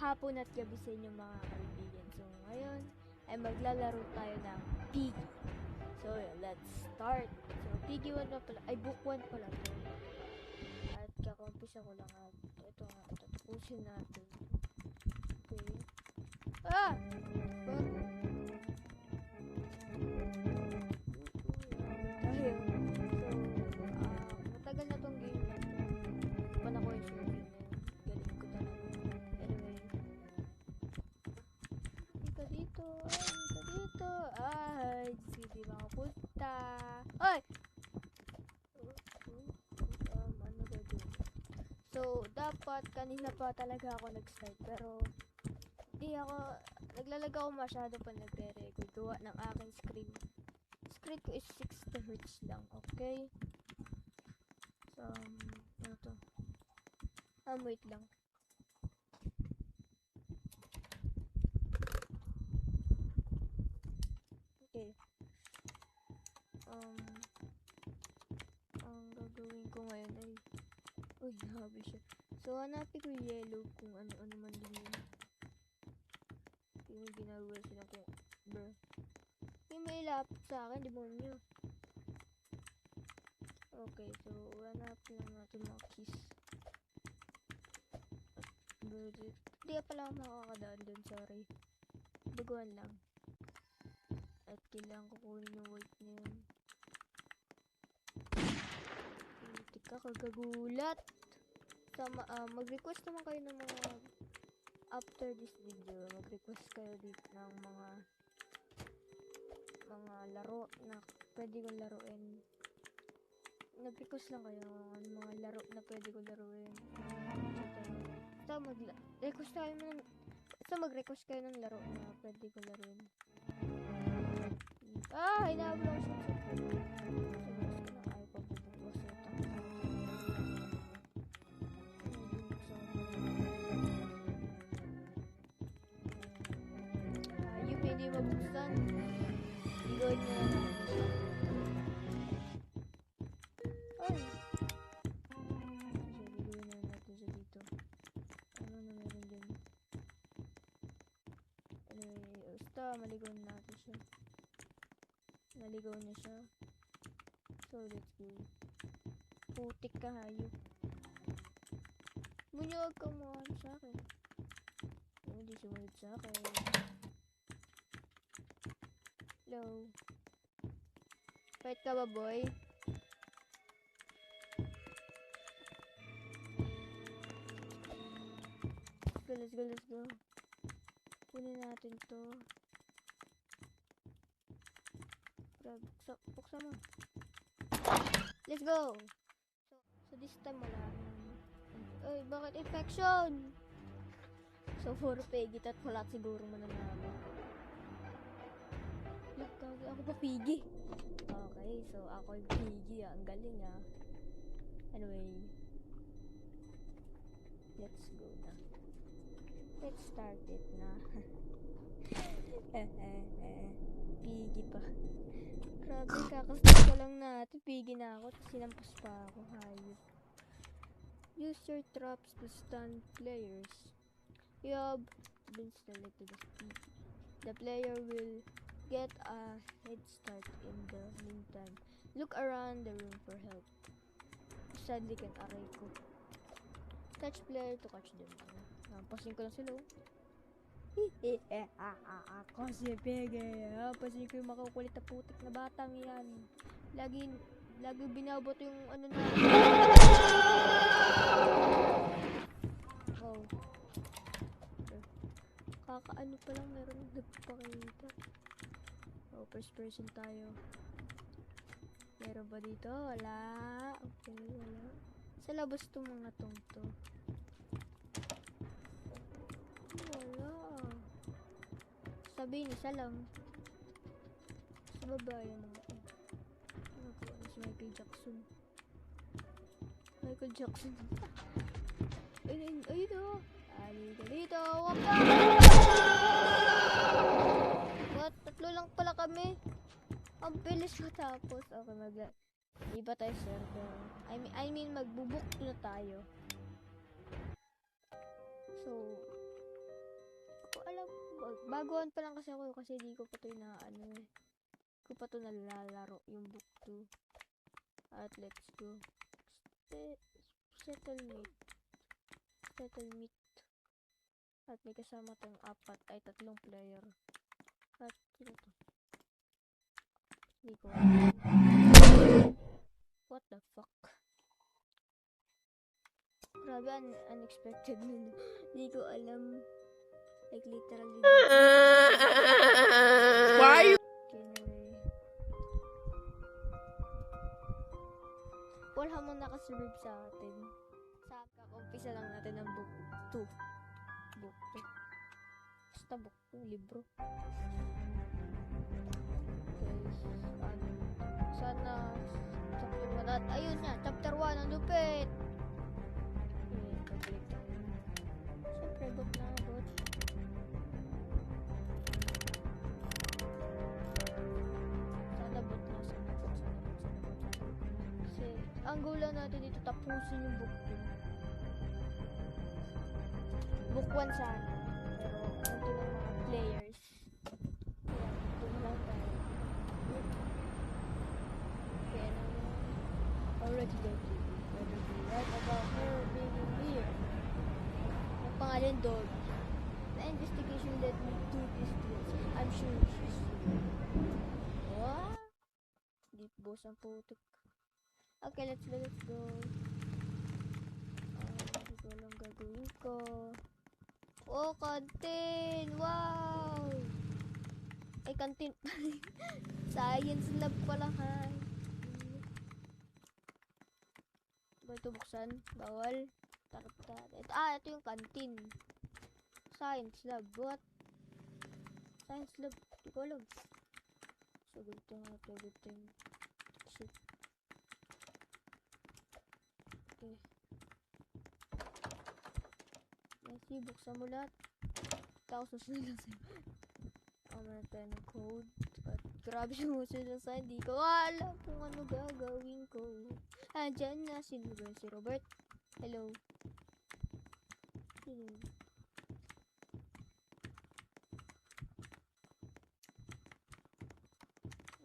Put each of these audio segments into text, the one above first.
hapon at gabi sa inyong mga kaibigan. So, ngayon ay maglalaro tayo ng Piggy. So, let's start. So, Piggy 1 na pala. Ay, book 1 pala to. At kakampisa ko lang at ito nga, tatapusin natin. Okay. Ah! Tayo. So, matagal na tong game na to. Pa na ko yung shooting na yun. Galing ko talaga. Anyway. Ika dito. Ika dito. Ay, hindi makapunta. Ay! Ano ba dun? So, dapat kanina pa talaga ako nag-start. Pero, hindi ako, naglalag ako masyado pa nagre-record. Gawa ng aking screen. Screen ko is 60 Hz lang, okay? So, ano to? Wait lang. Okay. Ang gagawin ko ngayon ay, uy, habi siya. So, hanapin ko yung yellow kung ano-ano man din yun. Yung ginagawa sila ko, bro. Yung may lapit sa akin, demonyo. Okay, so, hanapin lang natin mga keys. Hindi pala ako makakadaan dun, sorry. Baguhan lang. At kailangan ko kunin yung white na yun. Tika, kagagulat. Mag-request naman kayo ng mga after this video. Mag-request kayo dito ng mga laro na pwede kong laruin. Nag-request lang kayo ng mga laro na pwede kong laruin. Mag-request kayo ng laro na pwede kong laruin. Hinahabol ako siya. Ayaw pa bubukos ito. Yung hindi mabuksan. Igawin nyo na lang. Ay! Sigawin na natin siya dito. Ano na meron dyan? Anyway, basta maligaw na natin siya. Naligaw na siya. So, let's go. Putik ka, hayop. Bunyag ka mo sa akin. Hindi sumunod sa akin. Hello. Fight ka ba, boy? Let's go. Kunin natin to. Buksan mo. Let's go! So this time wala. Ay, bakit infection? So, for Peggy, at wala siguro mananalo. Look, ako pa Piggy. Okay, so ako yung Piggy. Ang galing ah. Anyway. Let's go na. Let's start it na. Piggy pa. Grabe, kakastart ka lang natin. Piggy na ako. Tapos sinampas pa ako. Hayop. Use your traps to stun players. You have been selected as Piggy. The player will get a head start in the meantime. Look around the room for help. Sadly can aray ko. Touch player to catch them. Nampasin ko lang sila. Ako si Piggy. Pasin ko yung makukulit na putik na batang yan. Lagi binaboto yung ano na. Oh. Kakaano pa lang meron nagpapakita. Oh, first person tayo. Meron ba dito? Wala. Okay, wala. Sa labas itong mga tongto. Wala. Sabihin, isa lang. Sa baba yung mga to. Ano po? Ano si Michael Jackson? Michael Jackson. Ayun o. Halika dito. Wapa! What? Tatlo lang pala kami. Ang bilis matapos. Okay, iba tayo server. I mean magbubuk na tayo. So, Baguhan pa lang kasi ako kasi di ko pa to inaano eh. Di ko pa to nalalaro yung book 2. At let's go. Settlement. Settlement. At may kasama tayong 3 player. At sino to? Di ko alam. What the fuck? Grabe, unexpected nun. Di ko alam. Like literally. Why? Paul Hamon nakasurvive sa atin. Sa kaka-umpisa lang natin ng book 2. Book 2. Basta book 2, libro. Okay. Sana chapter 1 at ayun na, chapter 1 ang lupit. Okay, pag-click tayo. Siyempre, book na book. Sana book na, sana book. Kasi, ang goal lang natin dito, tapusin yung book 2. Book 1 sana. Pero, ito ng mga players. Kaya, ito na lang tayo. Kaya naman, already go to whether we write about her being here. Ang pangalan doon. The investigation led me to this place. I'm sure she's here. What? Deep boss ang putik. Okay, let's go. Hindi ko alam gagawin ko. Oh, kantin! Wow! Ay, kantin. Science lab pala, ha? Ba ito buksan? Bawal. Tarap. Ito yung kantin. Science lab. What? Science lab. Di ko alam. So, good thing. Shit. Okay. Let's see, buksan mo lahat. Tapos susunod lang sa'yo. Meron tayo ng code. At grabe sumusunod sa'yo. Hindi ko alam kung ano gagawin ko. Andyan na. Sino ba si Robert? Hello. Sino?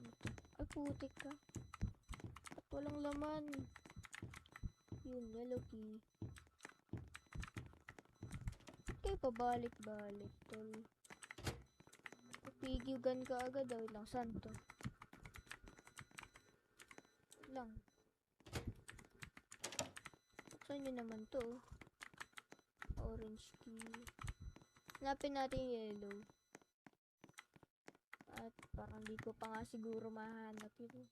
Ano to? Ay, putik ka. At walang laman. Yun, yellow key. Okay, pabalik-balik, tol. Pigyugan ka agad, daw lang. Saan to? Lang. Saan yun naman to? Orange key. Hanapin natin yung yellow. At parang di ko pa nga siguro mahanap yun.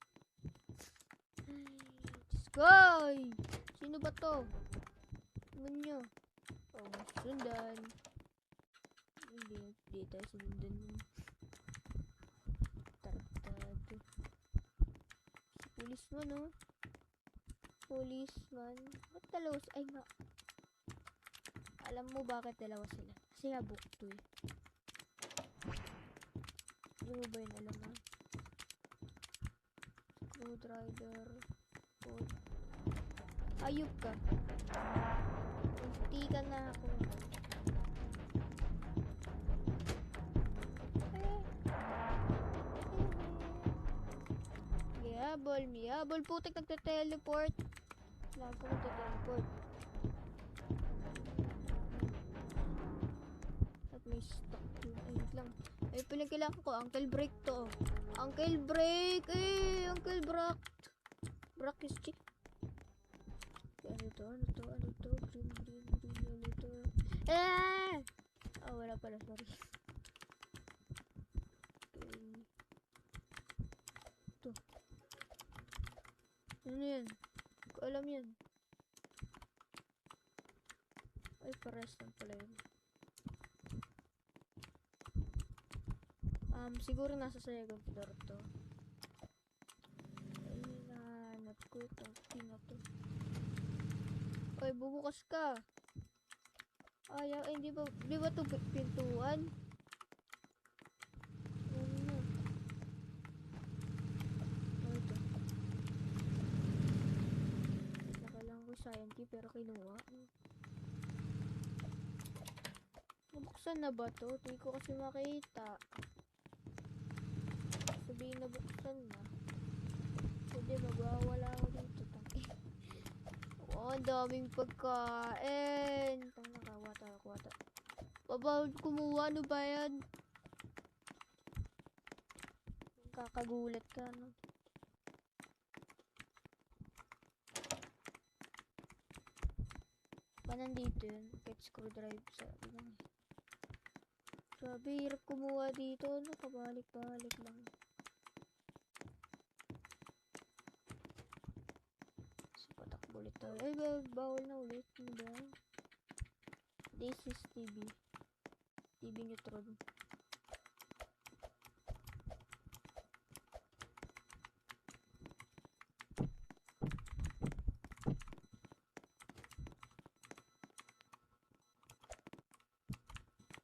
Ay, Sky! Sino ba to? Tingnan nyo. Oh, sundan. Hindi tayo sundan yun. Tarantado. Si policeman, oh. Policeman. Ba't dalawa? Ay, nga. Alam mo bakit dalawa sila? Kasi nga book 2 eh. Hindi mo ba yun alam, ha? Screwdriver. Code. Ayup ka. Hindi ka na ako. Miyabol. Putik, nagte-teleport. Lago ko nagte-teleport. At may stock yun. Ay, wait lang. Ay, pinagkailangan ko. Uncle Break to. Uncle Break! Uncle Brock. Brock is chick. Ano to? Green, ano to? Wala pala, sorry. Okay. Ito. Ano yan? Hindi ko alam yan. Ay, pares lang pala yun. Siguro nasa second floor to. Ay, nahanap ko itong tina to. Ay, bubukas ka. Ayaw, di ba ito pintuan? Ano? Ito. Nakalang ko science key pero kinuha. Ano Nabuksan na ba to? Hindi ko kasi makita. Sabihin na buksan na. Hindi, magwawala ako dito. Oh, ang daming pagkain. Nakawata. Babawal kumuha, ano ba yan? Kakagulat ka, no? Pa nandito yun? Kahit screwdriver sa lang. Grabe, hirap kumuha dito, no? Pabalik-balik lang. So, patakbo ulit tayo. Ay, bawal na ulit. Ano ba? This is TV. TV Neutron.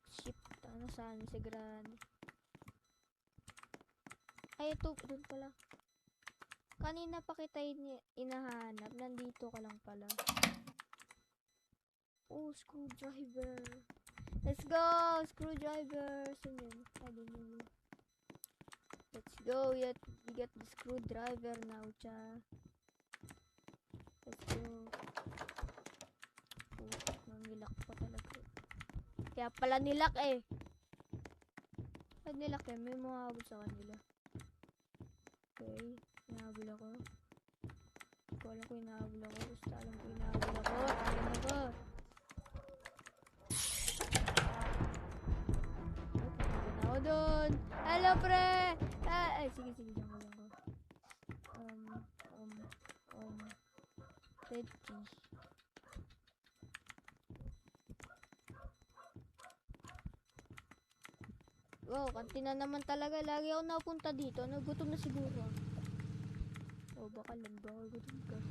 Ship. Ano saan si Granny? Ay, ito. Doon pala. Kanina pa kita inahanap. Nandito ka lang pala. Oh, screwdriver. Let's go! Screwdriver! Saan yun? Let's go! You get the screwdriver now, cha. Let's go. Oh, nangilak pa talaga. Kaya pala nilak eh. Pag nilak eh, may mahabol sa kanila. Okay, hinahabol ako. Hindi ko alam kung hinahabol ako. Basta alam ko hinahabol ako. Alam ako. Doon. Hello, pre! Ay, sige, dyan ko. Ready. Wow, kantina naman talaga. Lagi ako napunta dito. Nagutom na siguro. Oh, baka gutom ka.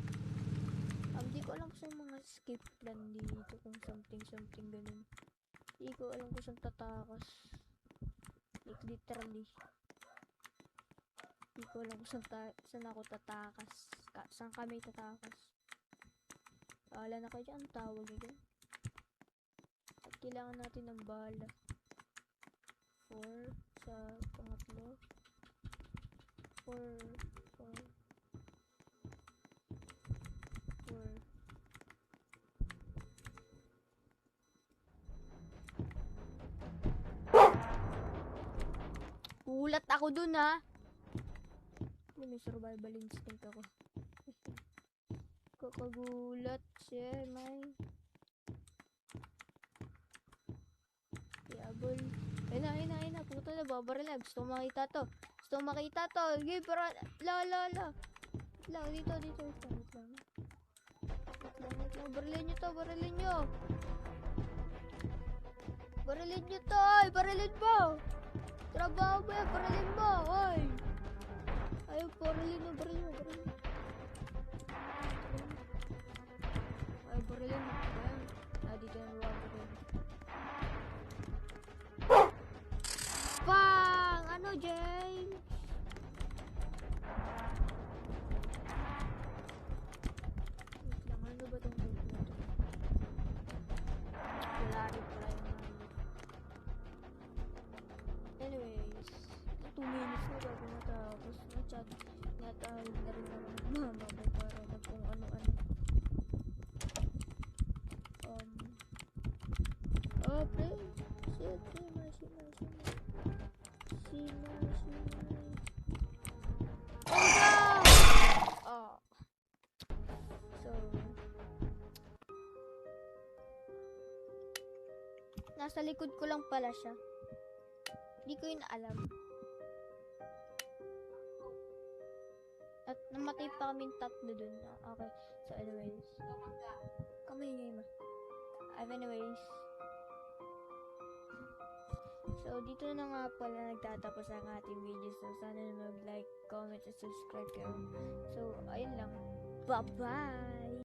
Di ko alam kung saan mga escape plan dito. Kung something ganun. Di ko alam kung saan tatakas. Like literally. Hindi ko alam kung saan ako tatakas. Saan kami tatakas. Bahala na kayo dyan. Ang tawag nyo dyan. At kailangan natin ng bala. 4 sa pangatlo. 4. Gulat ako dun, ha. May survival instinct ako. Kakagulat siya, may. Diabol. Ayun na. Puto na, babaril na. Gusto makita to. Sige, para. La. Lang, dito. Wait lang. Barilin nyo to. Barilin nyo to, ay. Barilin mo. Trabaho ba yan? Barilin mo, ay. Ayaw, barilin mo. Ay, barilin mo. Dito na barilin. Bang! Ano, James? Wait lang, ano ba itong group na ito? Wala rin pala yung anyways, 2 minutes na bago matapos. Chat, natahal na rin ako ng mama ko para na kung ano-ano. Pre. Shit, Oh. So, nasa likod ko lang pala siya. Hindi ko yun alam. At namatay pa kaming tatlo dun. Okay. So, anyways. Kamay niya, ma. Anyways. So, dito na nga pala nagtatapos ang ating video. So, sana mag-like, comment, at subscribe kayo. So, ayun lang. Bye-bye!